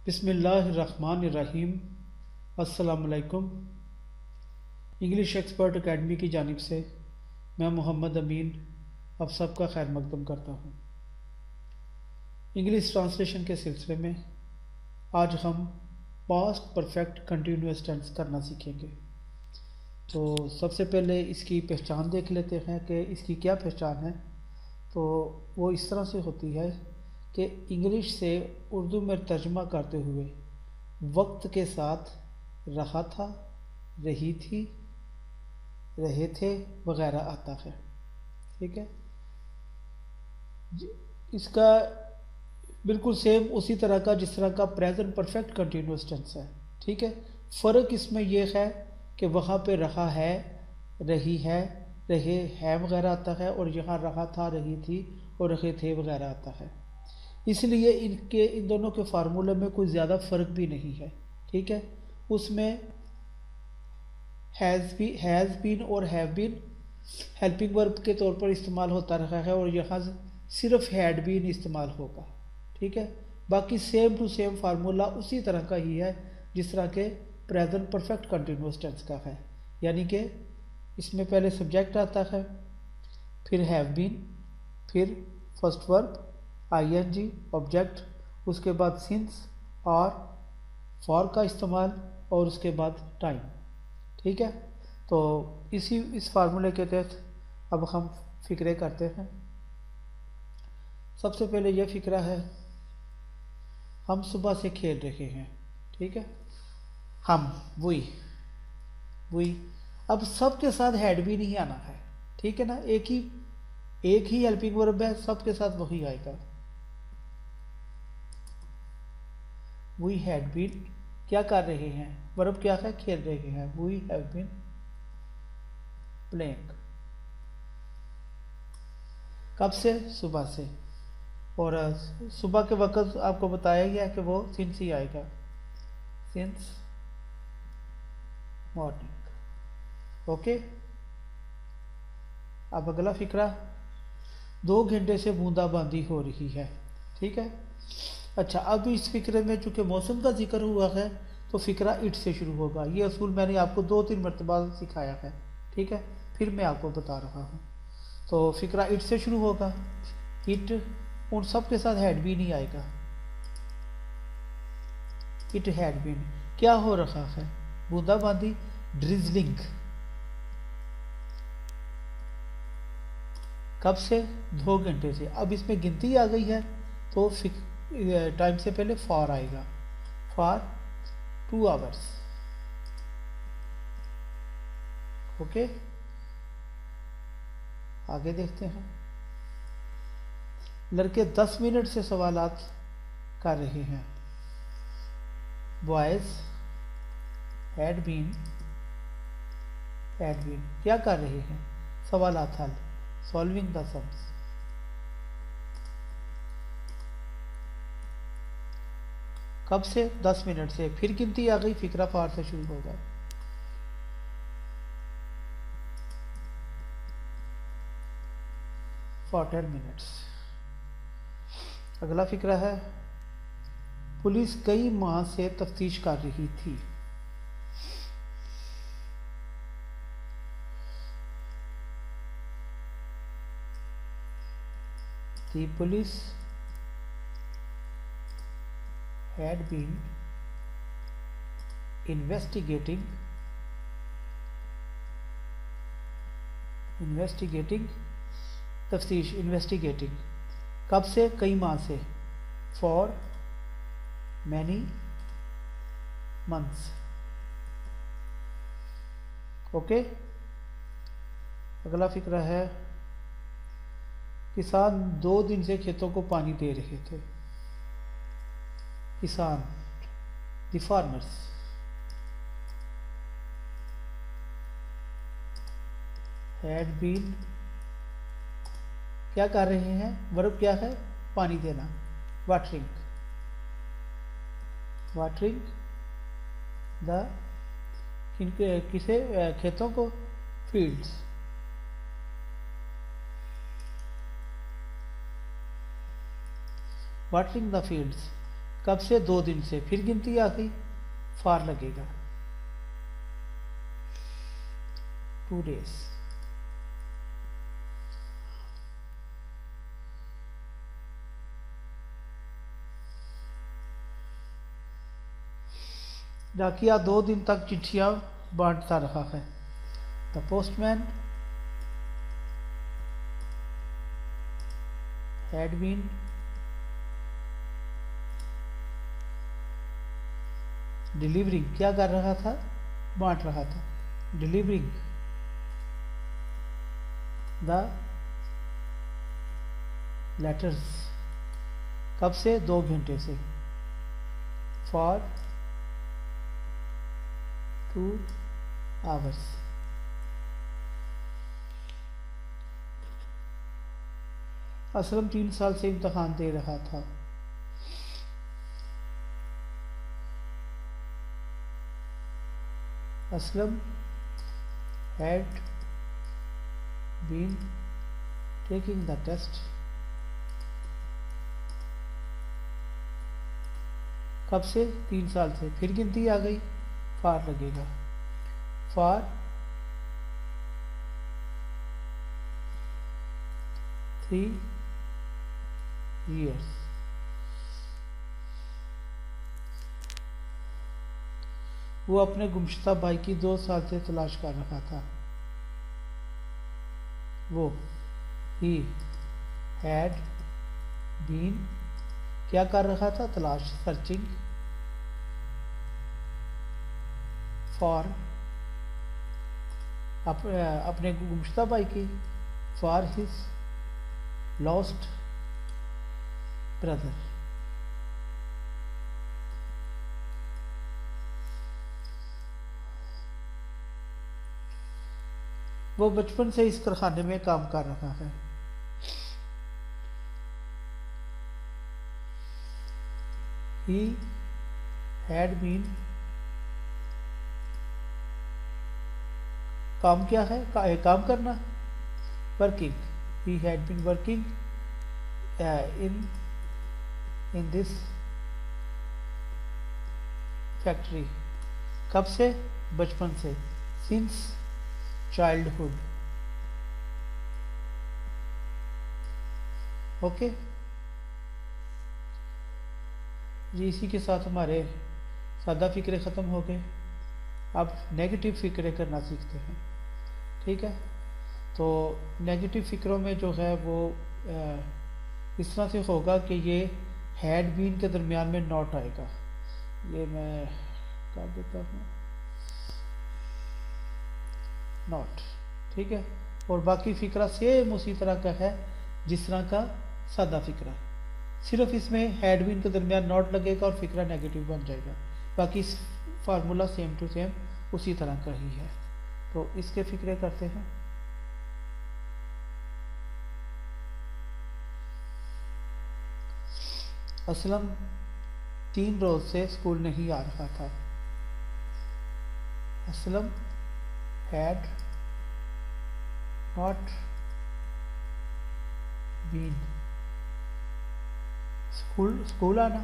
बिस्मिल्लाहिर्रहमानिर्रहीम। अस्सलामुअलैकुम। English expert academy की जानिब से मैं मोहम्मद अमीन आप सबका खैर मकदम करता हूँ। इंग्लिश ट्रांसलेशन के सिलसिले में आज हम पास्ट परफेक्ट कंटिन्यूअस टेंस करना सीखेंगे। तो सबसे पहले इसकी पहचान देख लेते हैं कि इसकी क्या पहचान है। तो वो इस तरह से होती है कि इंग्लिश से उर्दू में तर्जमा करते हुए वक्त के साथ रहा था, रही थी, रहे थे वगैरह आता है। ठीक है, इसका बिल्कुल सेम उसी तरह का जिस तरह का प्रेजेंट परफेक्ट कंटिन्यूअस टेंस है। ठीक है, फ़र्क इसमें यह है कि वहाँ पे रहा है, रही है, रहे हैं वगैरह आता है, और यहाँ रहा था, रही थी और रहे थे वगैरह आता है। इसलिए इन दोनों के फार्मूले में कोई ज़्यादा फ़र्क भी नहीं है। ठीक है, उसमें हैज़ बीन और हैव बीन हेल्पिंग वर्ब के तौर पर इस्तेमाल होता रहा है, और यहाँ सिर्फ हैड बीन इस्तेमाल होगा। ठीक है, बाकी सेम टू सेम फार्मूला उसी तरह का ही है जिस तरह के प्रेजेंट परफेक्ट कंटिन्यूअस टेंस का है। यानी कि इसमें पहले सब्जेक्ट आता है, फिर हैव बीन, फिर फर्स्ट वर्ब आईएनजी ऑब्जेक्ट, उसके बाद सिंस और फॉर का इस्तेमाल, और उसके बाद टाइम। ठीक है, तो इस फार्मूले के तहत अब हम फिक्रे करते हैं। सबसे पहले यह फिक्रा है, हम सुबह से खेल रहे हैं। ठीक है, हम वही अब सबके साथ हैड भी नहीं आना है। ठीक है ना, एक ही हेल्पिंग वर्ब है, सबके साथ वही आएगा। वी हैड बीन क्या कर रहे हैं, वर्ब क्या है, खेल रहे हैं। We have been playing. कब से, सुबह से, और सुबह के वक्त आपको बताया गया कि वो सिंस ही आएगा, सिंस मॉर्निंग। ओके, अब अगला फिक्रा, 2 घंटे से बूंदाबांदी हो रही है। ठीक है, अच्छा, अब इस फिक्रे में चूंकि मौसम का जिक्र हुआ है तो फिक्रा इट से शुरू होगा। ये असूल मैंने आपको 2-3 मरतबा सिखाया है। ठीक है, फिर मैं आपको बता रहा हूँ। तो फिक्रा इट से शुरू होगा। इट उन सब के साथ हैड भी नहीं आएगा। इट हैड बीन क्या हो रहा है, बूंदाबांदी, ड्रिजलिंग। कब से, 2 घंटे से। अब इसमें गिनती आ गई है तो टाइम से पहले फॉर आएगा, फॉर 2 आवर्स। ओके, आगे देखते हैं। लड़के 10 मिनट से सवालात कर रहे हैं। बॉयज हैड बीन क्या कर रहे हैं, सवालात हल, सॉल्विंग द सम्स। कब से, 10 मिनट से। फिर गिनती आ गई, फिक्रा फॉर से शुरू होगा। For 10 minutes. अगला फिक्रा है, पुलिस कई माह से तफ्तीश कर रही थी। The police had been investigating तफ्तीश, इन्वेस्टिगेटिंग। कब से, कई माह से, फॉर मैनी मंथ्स। ओके, अगला फिक्रा है, किसान 2 दिन से खेतों को पानी दे रहे थे। किसान, द फार्मर्स। हैड बीन क्या कर रहे हैं, वर्ब क्या है, पानी देना, वाटरिंग द किसे, खेतों को, फील्ड्स। वाटरिंग द फील्ड्स कब से? 2 दिन से। फिर गिनती आ गई, फॉर लगेगा 2 days। डाकिया 2 दिन तक चिट्ठियां बांटता रहा है। The postman had been delivering, क्या कर रहा था? बांट रहा था। डिलीवरिंग द लेटर्स, कब से? 2 घंटे से। For 2 hours। असलम 3 साल से इम्तहान दे रहा था। Aslam had been taking the test, कब से? 3 साल से। फिर गिनती आ गई, फॉर लगेगा फॉर 3 years। वो अपने गुमशुदा भाई की 2 साल से तलाश कर रहा था। वो ही हैड बीन, क्या कर रहा था? तलाश, सर्चिंग फॉर, अपने गुमशुदा भाई की, फॉर हिज लॉस्ट ब्रदर। वो बचपन से इस कारखाने में काम कर रहा है। ही हैड बीन, काम क्या है? काम करना, working. He had been working in this factory, कब से? बचपन से। Since childhood. ओके जी, इसी के साथ हमारे सादा फिक्रे ख़त्म हो गए। अब नेगेटिव फिक्रे करना सीखते हैं, ठीक है? तो नेगेटिव फिक्रों में जो है वो इस तरह से होगा कि ये हैड बीन के दरमियान में नॉट आएगा। ये मैं कर देता हूँ, नॉट, ठीक है? और बाकी फ़िक्रा सेम उसी तरह का है जिस तरह का सादा फ़िक्रा, सिर्फ इसमें हैड बीन के दरमियान नॉट लगेगा और फ़िक्रा नेगेटिव बन जाएगा। बाकी फार्मूला सेम टू सेम उसी तरह का ही है। तो इसके फ़िक्रे करते हैं। असलम 3 रोज से स्कूल नहीं आ रहा था। Aslam had not been, school आना,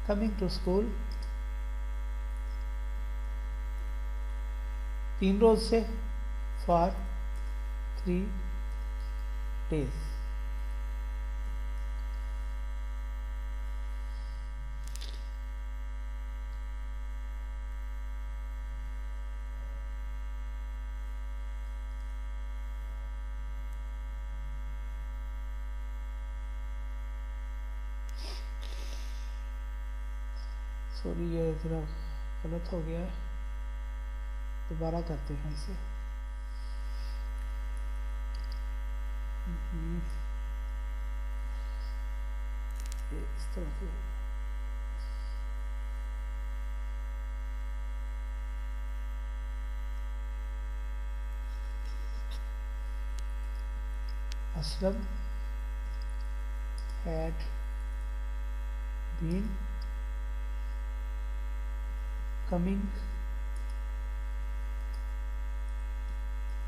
कमिंग टू स्कूल। 3 रोज से, फॉर 3 days। सॉरी, ये ज़रा गलत हो गया है, दोबारा करते हैं इसे। ये इस तरह से Aslam had been coming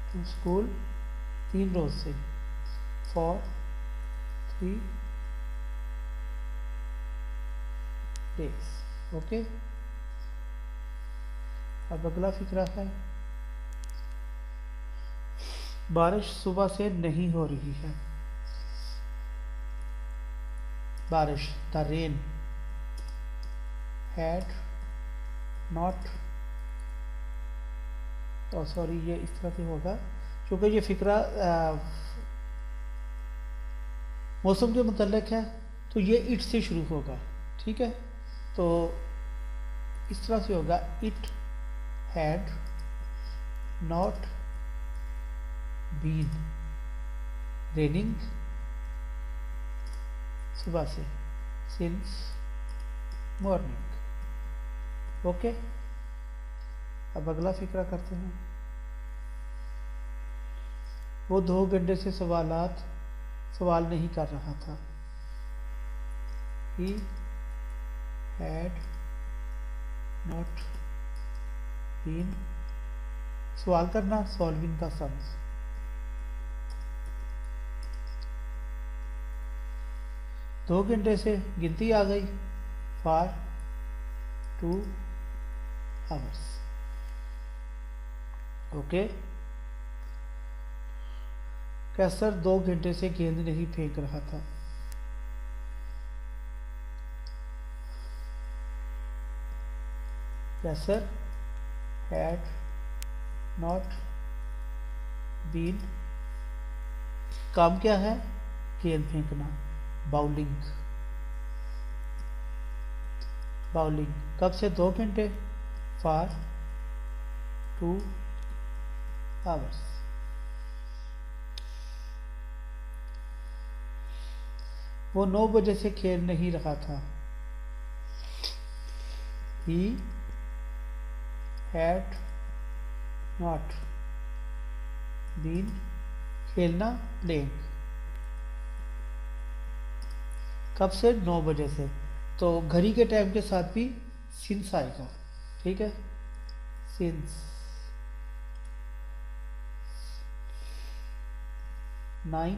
to school 3 रोज से, for 3 डेज। ओके, अब अगला फिक्रा है, बारिश सुबह से नहीं हो रही है। बारिश, द रेन हैड नॉट, और सॉरी ये इस तरह से होगा क्योंकि ये फिक्रा मौसम के मुतल्लिक है, तो ये इट से शुरू होगा। ठीक है, तो इस तरह से होगा, it had not been raining सुबह से, सिंस मॉर्निंग। ओके, अब अगला फिक्रा करते हैं। वो 2 घंटे से सवाल नहीं कर रहा था। He had not been, सवाल करना, सॉल्विंग द सम्स। दो घंटे से गिनती आ गई, फॉर 2 hours। ओके, कैसर 2 घंटे से गेंद नहीं फेंक रहा था। कैसर हैड नॉट बीन, काम क्या है, गेंद फेंकना, बाउलिंग। बाउलिंग कब से, 2 घंटे, फॉर 2 hours। वो 9 बजे से खेल नहीं रहा था। He had not been, खेलना, प्लेइंग, कब से, 9 बजे से, तो घड़ी के टाइम के साथ भी सिंस आएगा। ठीक है, सिंस 9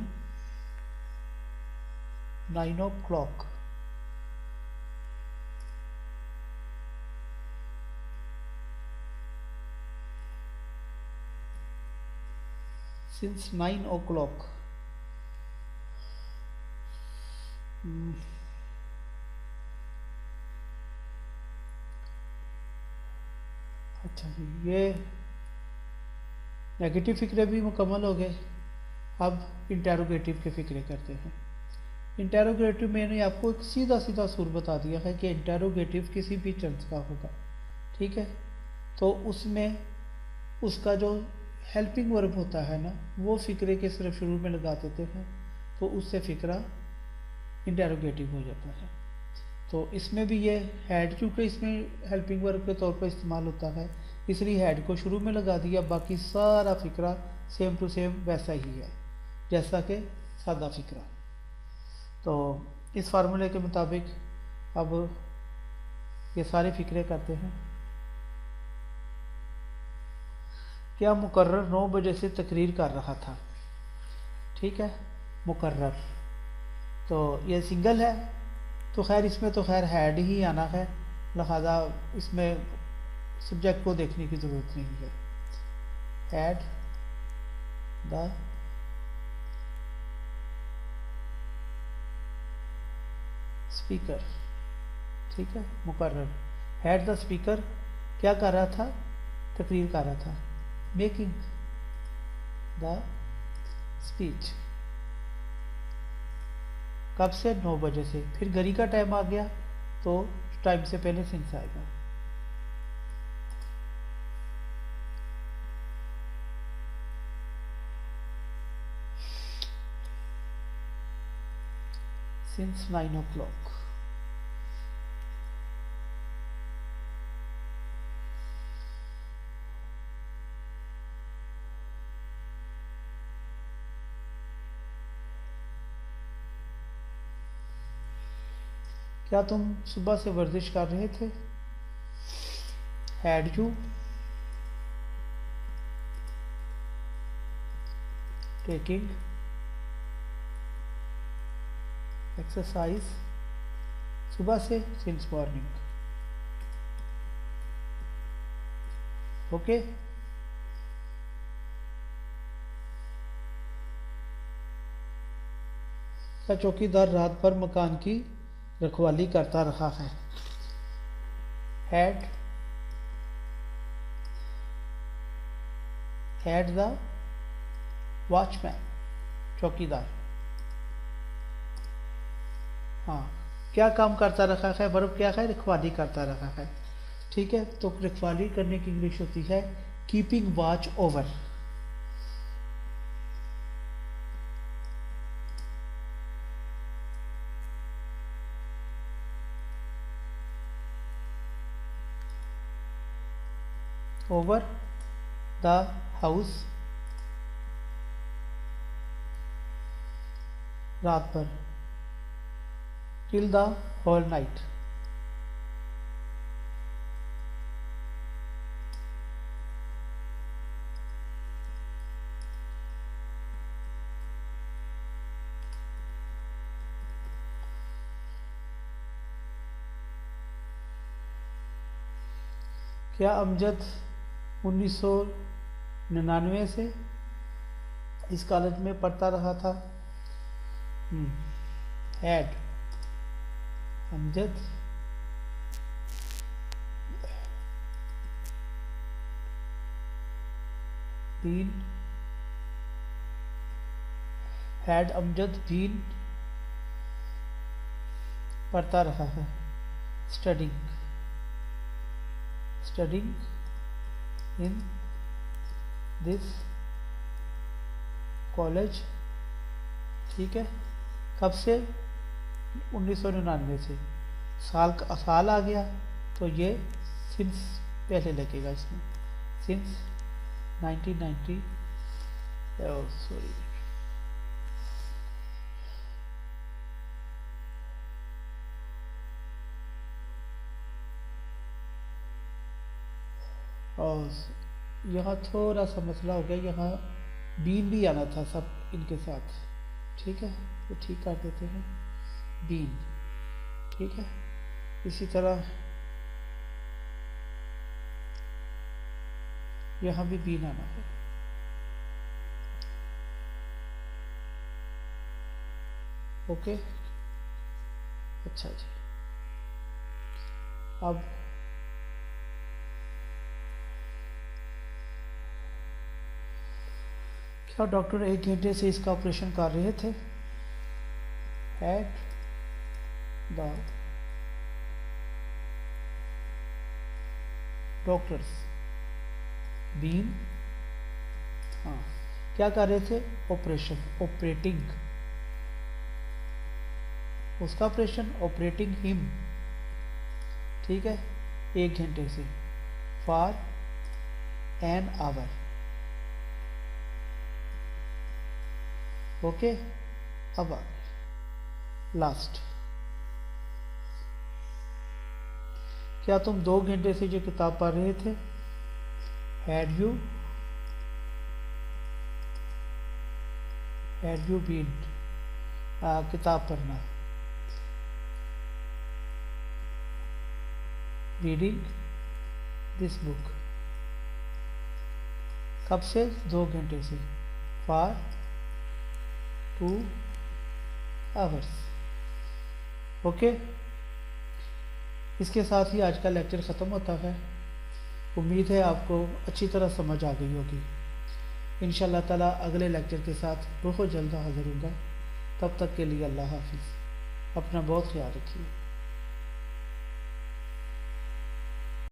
o'clock, since 9 o'clock। अच्छा जी, ये नेगेटिव फिक्रे भी मुकम्मल हो गए। अब इंटेरोगेटिव के फिक्रे करते हैं। इंटेरोगेटिव मैंने आपको एक सीधा सीधा सुर बता दिया है कि इंटेरोगेटिव किसी भी टेंस का होगा। ठीक है, तो उसमें उसका जो हेल्पिंग वर्ब होता है ना, वो फिक्रे के सिर्फ शुरू में लगा देते हैं, तो उससे फिक्रा इंटेरोगेटिव हो जाता है। तो इसमें भी ये हैड, चूँकि इसमें हेल्पिंग वर्ब के तौर पर इस्तेमाल होता है, इसलिए हैड को शुरू में लगा दिया। बाकी सारा फिक्रा सेम टू सेम वैसा ही है जैसा कि सादा फिक्रा। तो इस फार्मूले के मुताबिक अब ये सारे फिक्रे करते हैं। क्या मुकर्रर 9 बजे से तकरीर कर रहा था। ठीक है, मुकर्रर, तो ये सिंगल है, तो खैर इसमें तो खैर हैड ही आना है, लिहाजा इसमें सब्जेक्ट को देखने की ज़रूरत नहीं है। Had the speaker. ठीक है, मुकर्रर, हैड द स्पीकर क्या कर रहा था, तकरीर कर रहा था, मेकिंग द स्पीच। कब से, 9 बजे से। फिर घड़ी का टाइम आ गया, तो टाइम से पहले सिंस आएगा। Since 9 o'clock। क्या तुम सुबह से वर्जिश कर रहे थे। हैड यू टेकिंग एक्सरसाइज सुबह से, सिंस मॉर्निंग। ओके। का चौकीदार रात भर मकान की रखवाली करता रहा है। हैड द वॉचमैन, चौकीदार। हाँ, क्या काम करता रखा है, वर्ब क्या है, रखवाली करता रहा है। ठीक है, तो रखवाली करने की इंग्लिश होती है keeping watch over. Over the house, रात भर, टिल द होल नाइट। क्या अमजद 1999 से इस कॉलेज में पढ़ता रहा था? Had Amjad been, had Amjad been पढ़ता रहा है, स्टडिंग इन दिस कॉलेज। ठीक है, कब से? 1999 से। साल आ गया तो ये सिंस पहले लगेगा इसमें, सिंस 1990। सॉरी, और यहाँ थोड़ा सा मसला हो गया, यहाँ बीन भी आना था सब इनके साथ। ठीक है, तो ठीक कर देते हैं बीन। ठीक है, इसी तरह यहाँ भी बीन आना है। ओके, अच्छा जी। अब क्या डॉक्टर 1 घंटे से इसका ऑपरेशन कर रहे थे? हैड द डॉक्टर्स बीन, हाँ, क्या कर रहे थे? ऑपरेटिंग, उसका ऑपरेशन, ऑपरेटिंग हिम। ठीक है, 1 घंटे से, फॉर एन आवर। ओके, अब लास्ट, क्या तुम 2 घंटे से जो किताब पढ़ रहे थे? हैड यू बीन, किताब पढ़ना, रीडिंग दिस बुक। कब से? 2 घंटे से, फॉर 2 आवर्स। ओके, इसके साथ ही आज का लेक्चर ख़त्म होता है। उम्मीद है आपको अच्छी तरह समझ आ गई होगी। इंशाअल्लाह ताला अगले लेक्चर के साथ बहुत जल्द हाज़िर होगा। तब तक के लिए अल्लाह हाफिज़। अपना बहुत ख्याल रखिए।